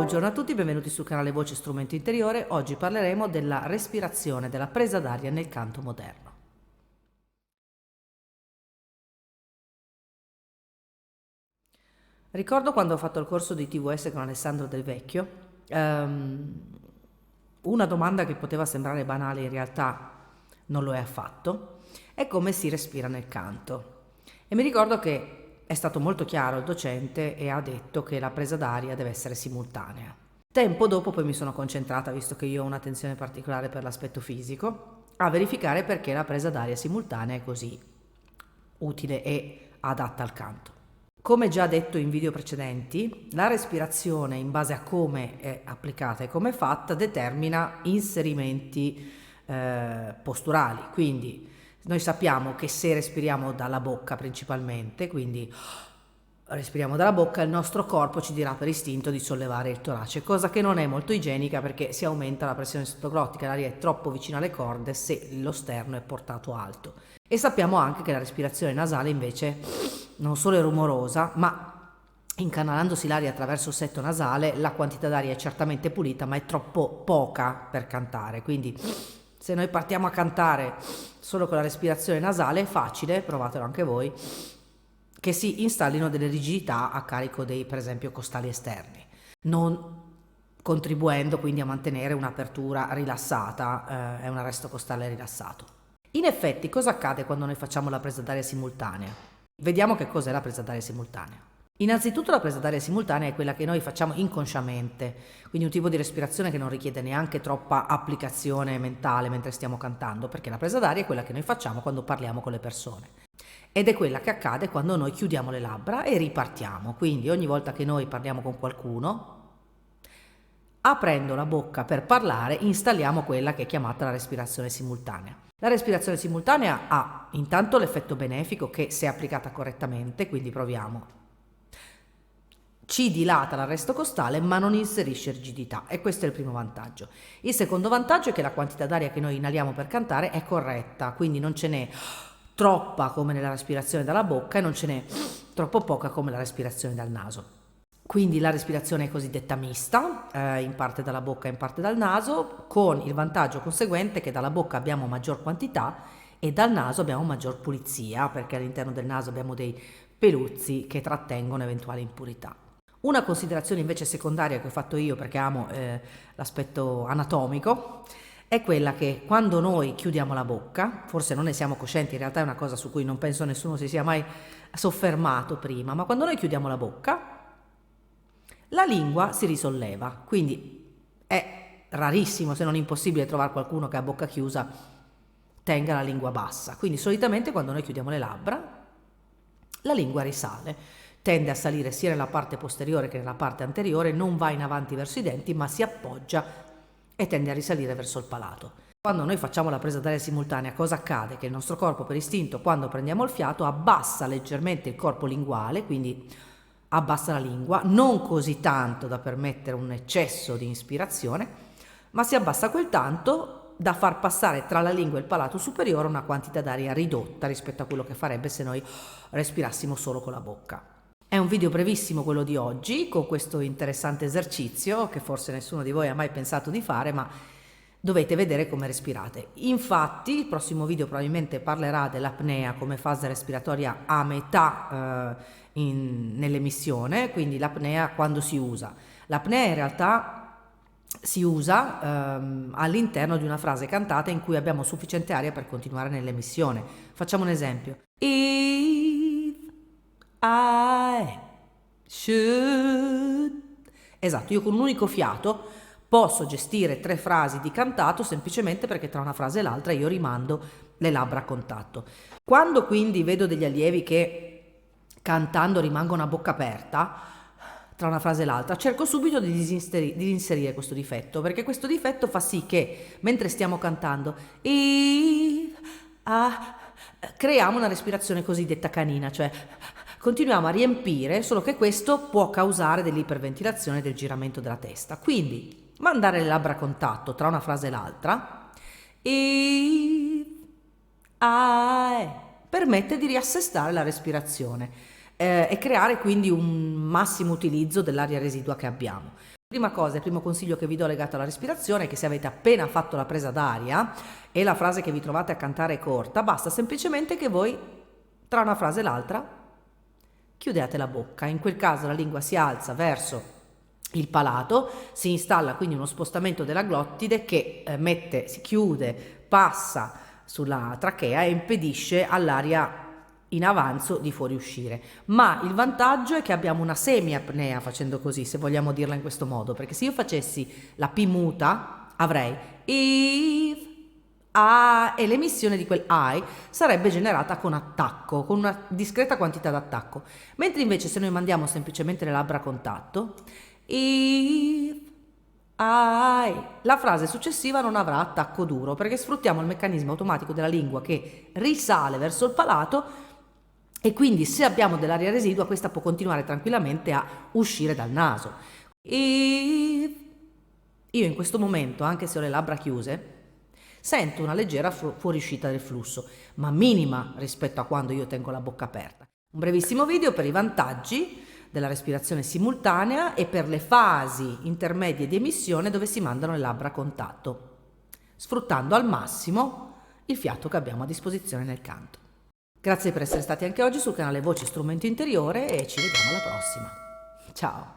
Buongiorno a tutti, benvenuti sul canale Voce Strumento Interiore. Oggi parleremo della respirazione, della presa d'aria nel canto moderno. Ricordo quando ho fatto il corso di TVS con Alessandro Del Vecchio, una domanda che poteva sembrare banale in realtà non lo è affatto, è come si respira nel canto. E mi ricordo che è stato molto chiaro il docente e ha detto che la presa d'aria deve essere simultanea. Tempo dopo poi mi sono concentrata, visto che io ho un'attenzione particolare per l'aspetto fisico, a verificare perché la presa d'aria simultanea è così utile e adatta al canto. Come già detto in video precedenti, la respirazione in base a come è applicata e come è fatta determina inserimenti posturali, quindi noi sappiamo che se respiriamo dalla bocca principalmente, quindi respiriamo dalla bocca, il nostro corpo ci dirà per istinto di sollevare il torace, cosa che non è molto igienica perché si aumenta la pressione sottoglottica, l'aria è troppo vicina alle corde se lo sterno è portato alto. E sappiamo anche che la respirazione nasale invece non solo è rumorosa, ma incanalandosi l'aria attraverso il setto nasale, la quantità d'aria è certamente pulita, ma è troppo poca per cantare, quindi se noi partiamo a cantare solo con la respirazione nasale è facile, provatelo anche voi, che si installino delle rigidità a carico dei, per esempio, costali esterni, non contribuendo quindi a mantenere un'apertura rilassata e un arresto costale rilassato. In effetti, cosa accade quando noi facciamo la presa d'aria simultanea? Vediamo che cos'è la presa d'aria simultanea. Innanzitutto la presa d'aria simultanea è quella che noi facciamo inconsciamente, quindi un tipo di respirazione che non richiede neanche troppa applicazione mentale mentre stiamo cantando, perché la presa d'aria è quella che noi facciamo quando parliamo con le persone. Ed è quella che accade quando noi chiudiamo le labbra e ripartiamo, quindi ogni volta che noi parliamo con qualcuno, aprendo la bocca per parlare, installiamo quella che è chiamata la respirazione simultanea. La respirazione simultanea ha intanto l'effetto benefico che, se applicata correttamente, quindi proviamo, ci dilata l'arresto costale ma non inserisce rigidità, e questo è il primo vantaggio. Il secondo vantaggio è che la quantità d'aria che noi inaliamo per cantare è corretta, quindi non ce n'è troppa come nella respirazione dalla bocca e non ce n'è troppo poca come la respirazione dal naso. Quindi la respirazione è cosiddetta mista, in parte dalla bocca e in parte dal naso, con il vantaggio conseguente che dalla bocca abbiamo maggior quantità e dal naso abbiamo maggior pulizia, perché all'interno del naso abbiamo dei peluzzi che trattengono eventuali impurità. Una considerazione invece secondaria che ho fatto io, perché amo l'aspetto anatomico, è quella che quando noi chiudiamo la bocca, forse non ne siamo coscienti, in realtà è una cosa su cui non penso nessuno si sia mai soffermato prima, ma quando noi chiudiamo la bocca, la lingua si risolleva, quindi è rarissimo, se non impossibile, trovare qualcuno che a bocca chiusa tenga la lingua bassa. Quindi solitamente quando noi chiudiamo le labbra, la lingua risale, tende a salire sia nella parte posteriore che nella parte anteriore, non va in avanti verso i denti, ma si appoggia e tende a risalire verso il palato. Quando noi facciamo la presa d'aria simultanea, cosa accade? Che il nostro corpo per istinto, quando prendiamo il fiato, abbassa leggermente il corpo linguale, quindi abbassa la lingua, non così tanto da permettere un eccesso di ispirazione, ma si abbassa quel tanto da far passare tra la lingua e il palato superiore una quantità d'aria ridotta rispetto a quello che farebbe se noi respirassimo solo con la bocca. È un video brevissimo quello di oggi, con questo interessante esercizio che forse nessuno di voi ha mai pensato di fare, ma dovete vedere come respirate. Infatti il prossimo video probabilmente parlerà dell'apnea come fase respiratoria a metà nell'emissione, quindi l'apnea quando si usa. L'apnea in realtà si usa all'interno di una frase cantata in cui abbiamo sufficiente aria per continuare nell'emissione. Facciamo un esempio. If I should. Esatto, io con un unico fiato posso gestire 3 frasi di cantato semplicemente perché tra una frase e l'altra io rimando le labbra a contatto. Quando quindi vedo degli allievi che cantando rimangono a bocca aperta tra una frase e l'altra, cerco subito di inserire questo difetto, perché questo difetto fa sì che mentre stiamo cantando creiamo una respirazione cosiddetta canina, cioè continuiamo a riempire, solo che questo può causare dell'iperventilazione e del giramento della testa. Quindi mandare le labbra a contatto tra una frase e l'altra permette di riassestare la respirazione e creare quindi un massimo utilizzo dell'aria residua che abbiamo. Prima cosa, il primo consiglio che vi do legato alla respirazione è che se avete appena fatto la presa d'aria e la frase che vi trovate a cantare è corta, basta semplicemente che voi, tra una frase e l'altra, chiudiate la bocca. In quel caso la lingua si alza verso il palato, si installa quindi uno spostamento della glottide che si chiude, passa sulla trachea e impedisce all'aria in avanzo di fuoriuscire. Ma il vantaggio è che abbiamo una semi-apnea facendo così, se vogliamo dirla in questo modo, perché se io facessi la P muta avrei if, I, e l'emissione di quel I sarebbe generata con attacco, con una discreta quantità d'attacco, mentre invece se noi mandiamo semplicemente le labbra a contatto, if, la frase successiva non avrà attacco duro, perché sfruttiamo il meccanismo automatico della lingua che risale verso il palato e quindi se abbiamo dell'aria residua questa può continuare tranquillamente a uscire dal naso. Io in questo momento, anche se ho le labbra chiuse, sento una leggera fuoriuscita del flusso, ma minima rispetto a quando io tengo la bocca aperta. Un brevissimo video per i vantaggi della respirazione simultanea e per le fasi intermedie di emissione dove si mandano le labbra a contatto, sfruttando al massimo il fiato che abbiamo a disposizione nel canto. Grazie per essere stati anche oggi sul canale Voce Strumento Interiore e ci vediamo alla prossima. Ciao!